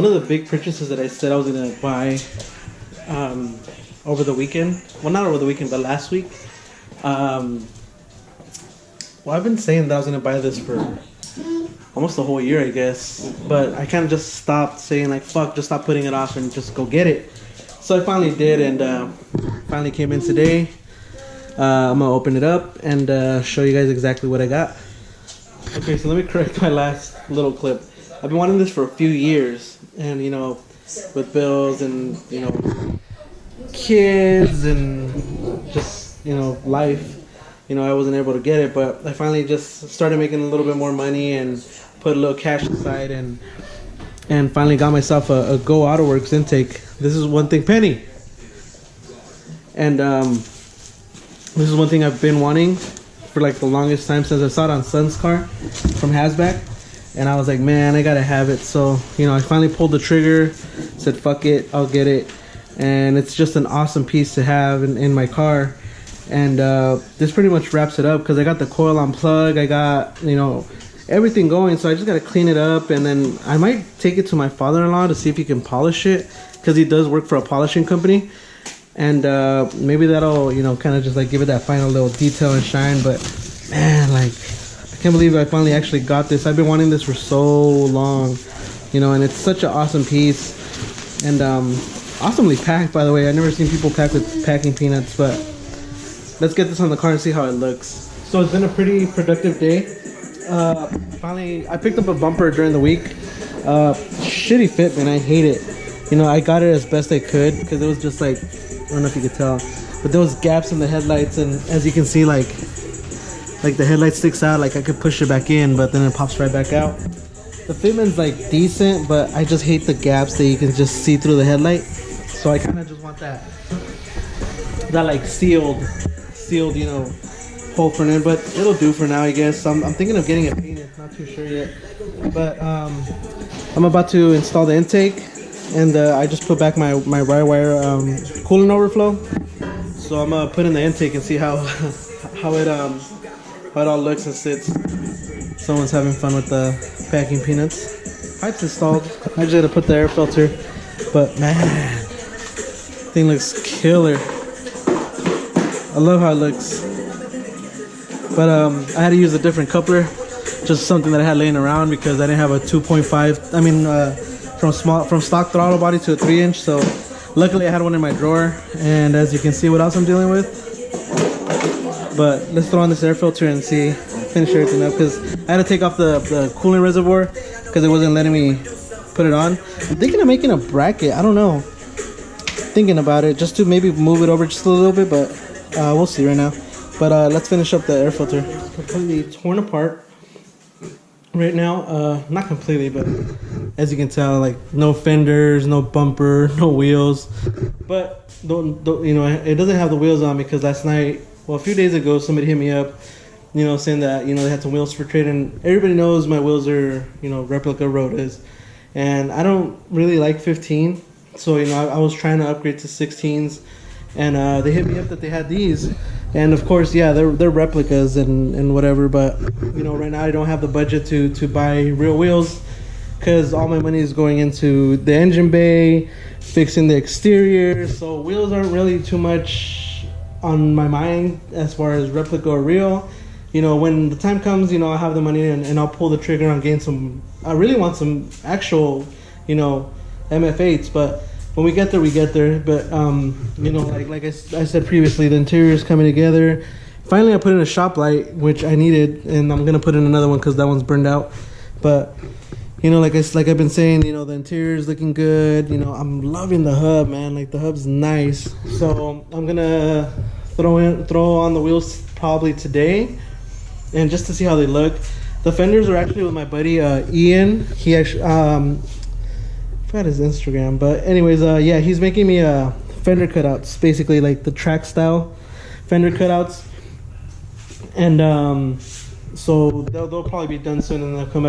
one of the big purchases that I said I was gonna buy over the weekend. Well, not over the weekend, but last week. Well, I've been saying that I was gonna buy this for almost a whole year, I guess. But I kind of just stopped saying like, fuck, just stop putting it off and just go get it. So I finally did, and finally came in today. I'm gonna open it up and show you guys exactly what I got. Okay, so let me correct my last little clip. I've been wanting this for a few years, and you know, with bills and you know, kids and just you know, life, you know, I wasn't able to get it. But I finally just started making a little bit more money and put a little cash aside, and finally got myself a Go AutoWorks intake. This is one thing, Penny, and this is one thing I've been wanting for like the longest time, since I saw it on Son's car from Hasback. And I was like, man, I gotta have it. So, you know, I finally pulled the trigger, said, fuck it, I'll get it. And it's just an awesome piece to have in my car. And this pretty much wraps it up, because I got the coil on plug, I got, you know, everything going. So I just gotta clean it up, and then I might take it to my father-in-law to see if he can polish it, because he does work for a polishing company. And maybe that'll, you know, kind of just like give it that final little detail and shine. But man, like, I can't believe I finally actually got this. I've been wanting this for so long, you know, and it's such an awesome piece. And awesomely packed, by the way. I've never seen people pack with packing peanuts. But let's get this on the car and see how it looks. So it's been a pretty productive day. Finally, I picked up a bumper during the week. Shitty fit, man. I hate it. You know, I got it as best I could, because it was just like, I don't know if you could tell, but there was gaps in the headlights, and as you can see, like the headlight sticks out. Like I could push it back in, but then it pops right back out. The fitment's like decent, but I just hate the gaps that you can just see through the headlight. So I kind of just want that like sealed, you know, hole for it. But it'll do for now, I guess. I'm thinking of getting it painted. Not too sure yet. But I'm about to install the intake. And I just put back my wire coolant overflow. So I'm gonna put in the intake and see how it all looks and sits. Someone's having fun with the packing peanuts. Pipe's installed. I just had to put the air filter. But man, thing looks killer. I love how it looks. But I had to use a different coupler, just something that I had laying around, because I didn't have a 2.5. I mean. From stock throttle body to a 3-inch. So luckily I had one in my drawer, and as you can see what else I'm dealing with. But let's throw on this air filter and see, finish everything up, because I had to take off the coolant reservoir because it wasn't letting me put it on. I'm thinking of making a bracket. I don't know, thinking about it, just to maybe move it over just a little bit, but we'll see right now. But let's finish up the air filter. It's completely torn apart right now. Not completely, but as you can tell, like no fenders, no bumper, no wheels. But don't you know, it doesn't have the wheels on, because last night, well, a few days ago, somebody hit me up, you know, saying that, you know, they had some wheels for trade, and everybody knows my wheels are, you know, replica Rotas, and I don't really like 15. So, you know, I was trying to upgrade to 16s, and they hit me up that they had these. And of course, yeah, they're replicas and whatever, but you know, right now I don't have the budget to buy real wheels, because all my money is going into the engine bay, fixing the exterior. So wheels aren't really too much on my mind as far as replica or real. You know, when the time comes, you know, I'll have the money, and I'll pull the trigger on getting some. I really want some actual, you know, MF8s, but when we get there, we get there. But you know, like I said previously, the interior is coming together. Finally, I put in a shop light, which I needed, and I'm gonna put in another one because that one's burned out. But you know, like I've been saying, you know, the interior is looking good. You know, I'm loving the hub, man. Like the hub's nice. So I'm gonna throw on the wheels probably today, and just to see how they look. The fenders are actually with my buddy Ian. He actually I forgot his Instagram, but anyways, yeah, he's making me fender cutouts, basically like the track style fender cutouts, and so they'll probably be done soon, and they'll come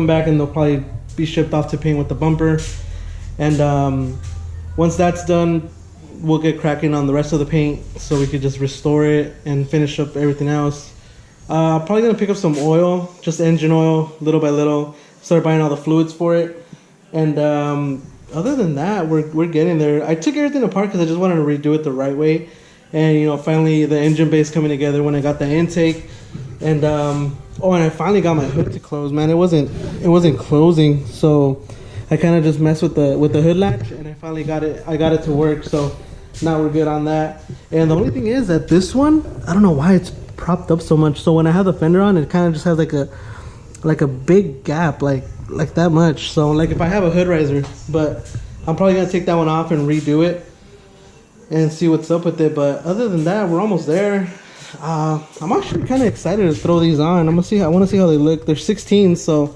back and they'll probably be shipped off to paint with the bumper. And once that's done, we'll get cracking on the rest of the paint, so we could just restore it and finish up everything else. Probably gonna pick up some oil, just engine oil, little by little. Start buying all the fluids for it. And other than that, we're getting there. I took everything apart because I just wanted to redo it the right way. And you know, finally the engine bay's coming together when I got the intake. And oh, and I finally got my hood to close. Man, it wasn't closing, so I kind of just messed with the hood latch, and I finally got it. I got it to work. So now we're good on that. And the only thing is that this one, I don't know why it's propped up so much. So when I have the fender on, it kind of just has like a big gap, like that much. So like if I have a hood riser, but I'm probably gonna take that one off and redo it and see what's up with it. But other than that, we're almost there. I'm actually kind of excited to throw these on. I want to see how they look. They're 16, so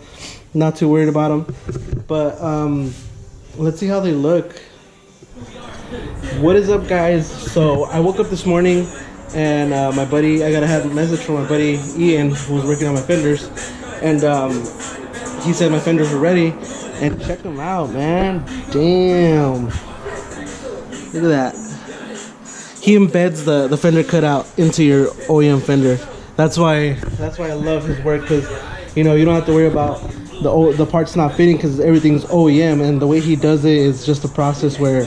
not too worried about them. But let's see how they look. What is up, guys? So I woke up this morning, and my buddy, I had a message from my buddy Ian, who was working on my fenders, and he said my fenders were ready. And check them out, man. Damn, look at that. He embeds the fender cutout into your OEM fender. That's why I love his work, because you know, you don't have to worry about the parts not fitting because everything's OEM. And the way he does it is just a process where,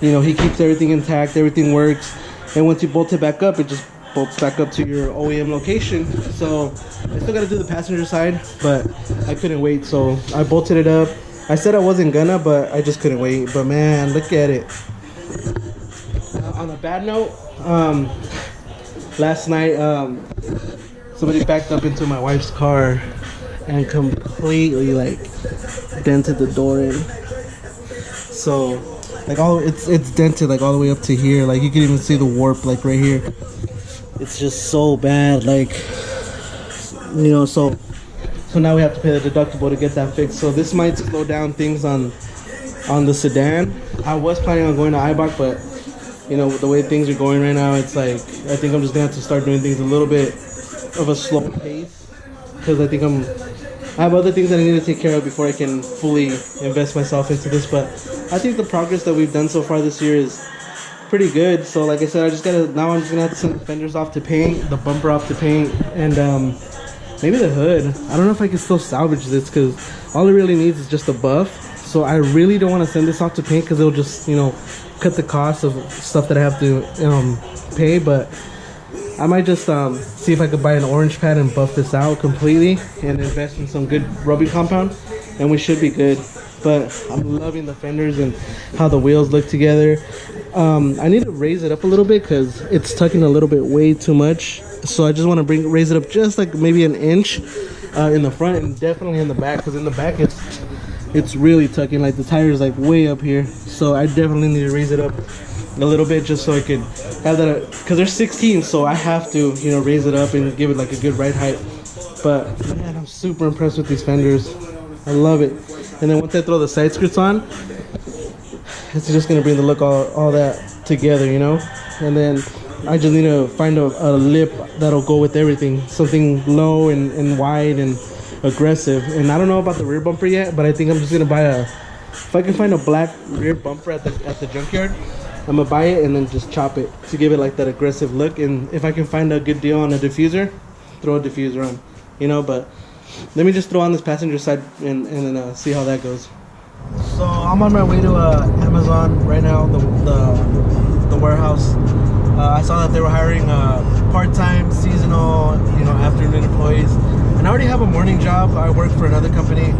you know, he keeps everything intact, everything works, and once you bolt it back up, it just bolts back up to your OEM location. So I still got to do the passenger side, but I couldn't wait, so I bolted it up. I said I wasn't gonna, but I just couldn't wait. But man, look at it. On a bad note, last night somebody backed up into my wife's car and completely like dented the door in. So like it's dented like all the way up to here. Like you can even see the warp like right here. It's just so bad, like, you know. So now we have to pay the deductible to get that fixed. So this might slow down things on the sedan. I was planning on going to Ibach, but you know, the way things are going right now, it's like I think I'm just gonna have to start doing things a little bit of a slow pace, because I think I have other things that I need to take care of before I can fully invest myself into this. But I think the progress that we've done so far this year is pretty good. So like I said, I'm just gonna have to send the fenders off to paint, the bumper off to paint, and maybe the hood. I don't know if I can still salvage this, because all it really needs is just a buff. So I really don't want to send this off to paint, because it'll just, you know, cut the cost of stuff that I have to pay. But I might just see if I could buy an orange pad and buff this out completely and invest in some good rubbing compound, and we should be good. But I'm loving the fenders and how the wheels look together. I need to raise it up a little bit because it's tucking a little bit way too much. So I just want to raise it up just like maybe an inch in the front, and definitely in the back, because in the back it's really tucking. Like the tire is like way up here, so I definitely need to raise it up a little bit just so I could have that, because they're 16, so I have to, you know, raise it up and give it like a good ride height. But man, I'm super impressed with these fenders. I love it. And then once I throw the side skirts on, it's just gonna bring the look all that together, you know. And then I just need to find a lip that'll go with everything, something low and wide and aggressive. And I don't know about the rear bumper yet, but I think I'm just gonna buy if I can find a black rear bumper at the junkyard, I'm gonna buy it and then just chop it to give it like that aggressive look. And if I can find a good deal on a diffuser, throw a diffuser on, you know. But let me just throw on this passenger side and then see how that goes. So I'm on my way to Amazon right now, the warehouse. I saw that they were hiring part-time, seasonal, you know, afternoon employees. And I already have a morning job. I work for another company,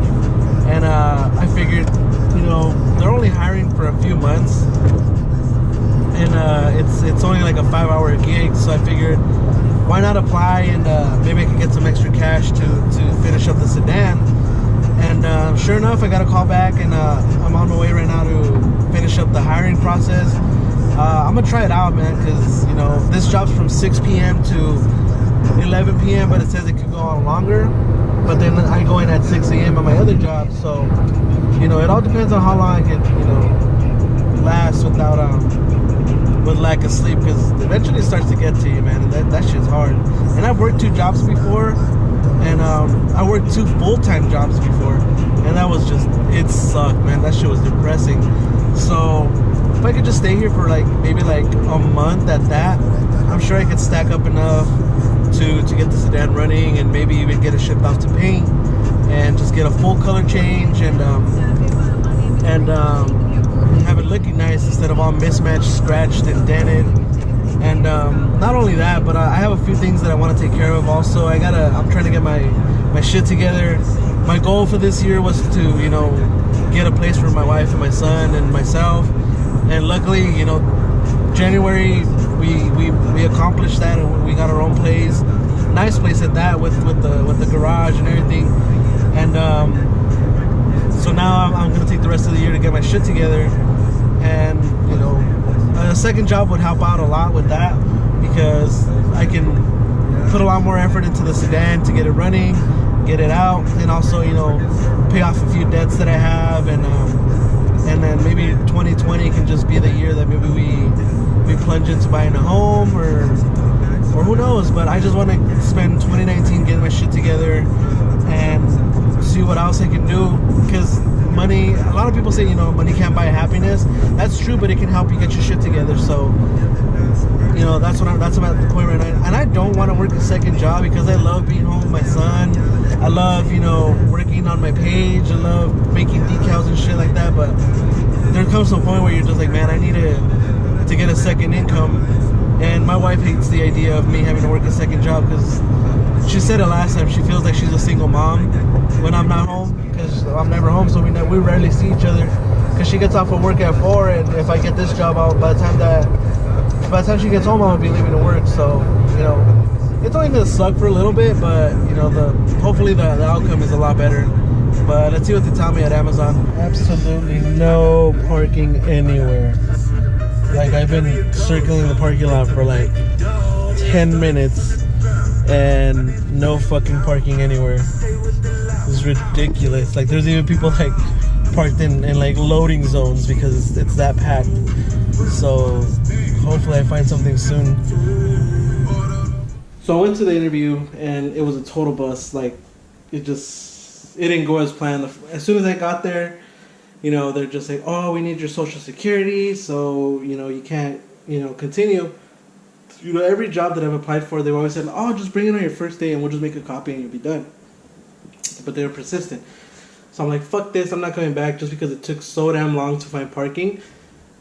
and I figured, you know, they're only hiring for a few months, and it's only like a 5-hour gig. So I figured, why not apply, and maybe I can get some extra cash to finish up the sedan. And sure enough, I got a call back, and I'm on my way right now to finish up the hiring process. I'm gonna try it out, man, because you know, this job's from 6 p.m. to 11 p.m. but it says it could go on longer. But then I go in at 6 a.m. at my other job, so you know, it all depends on how long I can, you know, last without with lack of sleep, because eventually it starts to get to you, man, and that shit's hard. And I've worked 2 jobs before, and I worked 2 full-time jobs before, and that was just, it sucked, man. That shit was depressing. So if I could just stay here for like maybe like a month at that, I'm sure I could stack up enough to get the sedan running, and maybe even get it shipped off to paint and just get a full color change, and and have it looking nice instead of all mismatched, scratched, and dented. And not only that, but I have a few things that I want to take care of. Also, I'm trying to get my shit together. My goal for this year was to, you know, get a place for my wife and my son and myself. And luckily, you know, January we accomplished that, and we got our own place, nice place at that, with the garage and everything. And so now I'm gonna take the rest of the year to get my shit together. And you know, a second job would help out a lot with that, because I can put a lot more effort into the sedan to get it running, get it out, and also, you know, pay off a few debts that I have. And then maybe 2020 can just be the year that maybe we plunge into buying a home, or who knows. But I just want to spend 2019 getting my shit together and see what else I can do. Because money, a lot of people say, you know, money can't buy happiness. That's true, but it can help you get your shit together. So, you know, that's about the point right now. And I don't want to work a second job, because I love being home with my son. I love, you know, working on my page. I love making decals and shit like that. But there comes a point where you're just like, man, I need to get a second income. And my wife hates the idea of me having to work a second job, because she said it last time, she feels like she's a single mom when I'm not home, because I'm never home. So we rarely see each other, because she gets off of work at 4, and if I get this job out, by the time she gets home, I'm gonna be leaving to work. So, you know, it's only gonna suck for a little bit, but you know, hopefully the outcome is a lot better. But let's see what they tell me at Amazon. Absolutely no parking anywhere. Like, I've been circling the parking lot for like 10 minutes and no fucking parking anywhere. It's ridiculous. Like, there's even people like parked in like loading zones, because it's that packed. So hopefully I find something soon. So I went to the interview and it was a total bust. Like, it didn't go as planned. As soon as I got there, you know, they're just like, oh, we need your social security, so, you know, you can't, you know, continue. You know, every job that I've applied for, they've always said, oh, just bring it on your first day and we'll just make a copy and you'll be done. But they were persistent. So I'm like, fuck this, I'm not coming back, just because it took so damn long to find parking.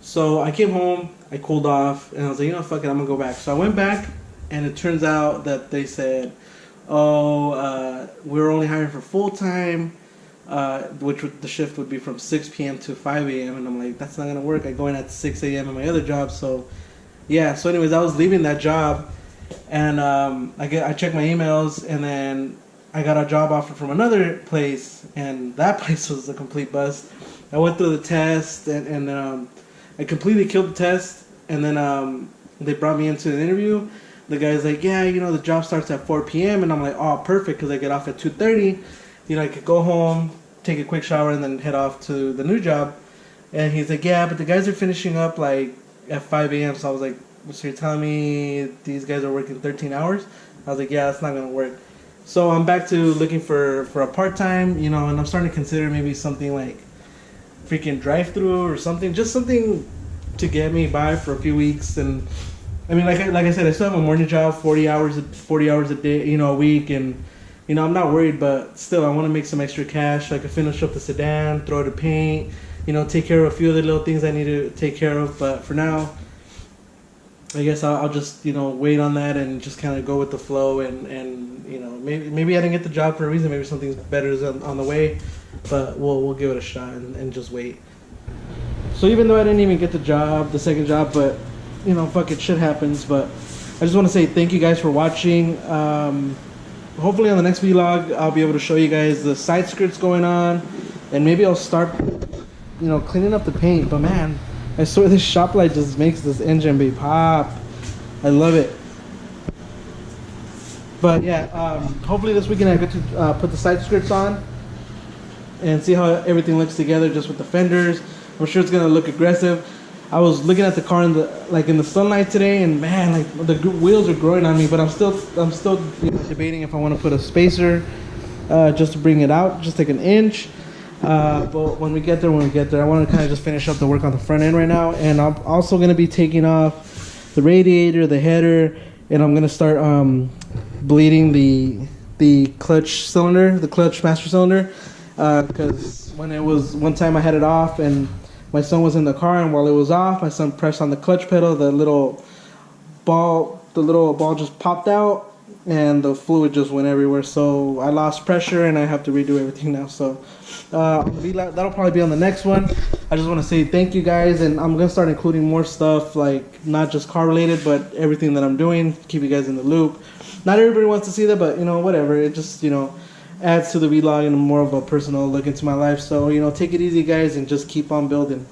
So I came home, I cooled off, and I was like, you know, fuck it, I'm gonna go back. So I went back, and it turns out that they said, oh, we're only hiring for full-time, which the shift would be from 6 p.m. to 5 a.m. And I'm like, that's not going to work. I go in at 6 a.m. in my other job. So, yeah. So anyways, I was leaving that job, and I checked my emails, and then I got a job offer from another place, and that place was a complete bust. I went through the test, and I completely killed the test, and then they brought me into an interview. The guy's like, yeah, you know, the job starts at 4 p.m. And I'm like, oh, perfect, because I get off at 2:30. You know, I could go home, take a quick shower, and then head off to the new job. And he's like, yeah, but the guys are finishing up, like, at 5 a.m. So I was like, so you're telling me these guys are working 13 hours? I was like, yeah, that's not going to work. So I'm back to looking for a part-time, you know, and I'm starting to consider maybe something like freaking drive-through or something. Just something to get me by for a few weeks. And I mean, like I said, I still have a morning job, 40 hours a day, you know, a week, and you know, I'm not worried, but still, I want to make some extra cash so I can finish up the sedan, throw it to paint, you know, take care of a few of the little things I need to take care of. But for now, I guess I'll just, you know, wait on that and just kind of go with the flow, and you know, maybe I didn't get the job for a reason. Maybe something better is on the way, but we'll give it a shot and just wait. So even though I didn't even get the second job, but you know, fuck it, shit happens. But I just want to say thank you guys for watching. Hopefully on the next vlog, I'll be able to show you guys the side skirts going on, and maybe I'll start, you know, cleaning up the paint. But man, I swear this shop light just makes this engine bay pop. I love it. But yeah, hopefully this weekend I get to put the side skirts on and see how everything looks together just with the fenders. I'm sure it's gonna look aggressive. I was looking at the car in the sunlight today, and man, like the wheels are growing on me. But I'm still you know, debating if I want to put a spacer just to bring it out, just like an inch. But when we get there, I want to kind of just finish up the work on the front end right now. And I'm also going to be taking off the radiator, the header, and I'm going to start bleeding the clutch cylinder, the clutch master cylinder, because when it was one time I had it off and my son was in the car, and while it was off, my son pressed on the clutch pedal. The little ball just popped out, and the fluid just went everywhere. So I lost pressure, and I have to redo everything now. So that'll probably be on the next one. I just want to say thank you guys, and I'm gonna start including more stuff, like not just car related, but everything that I'm doing. Keep you guys in the loop. Not everybody wants to see that, but whatever. It just adds to the vlog and more of a personal look into my life. So take it easy, guys, and just keep on building.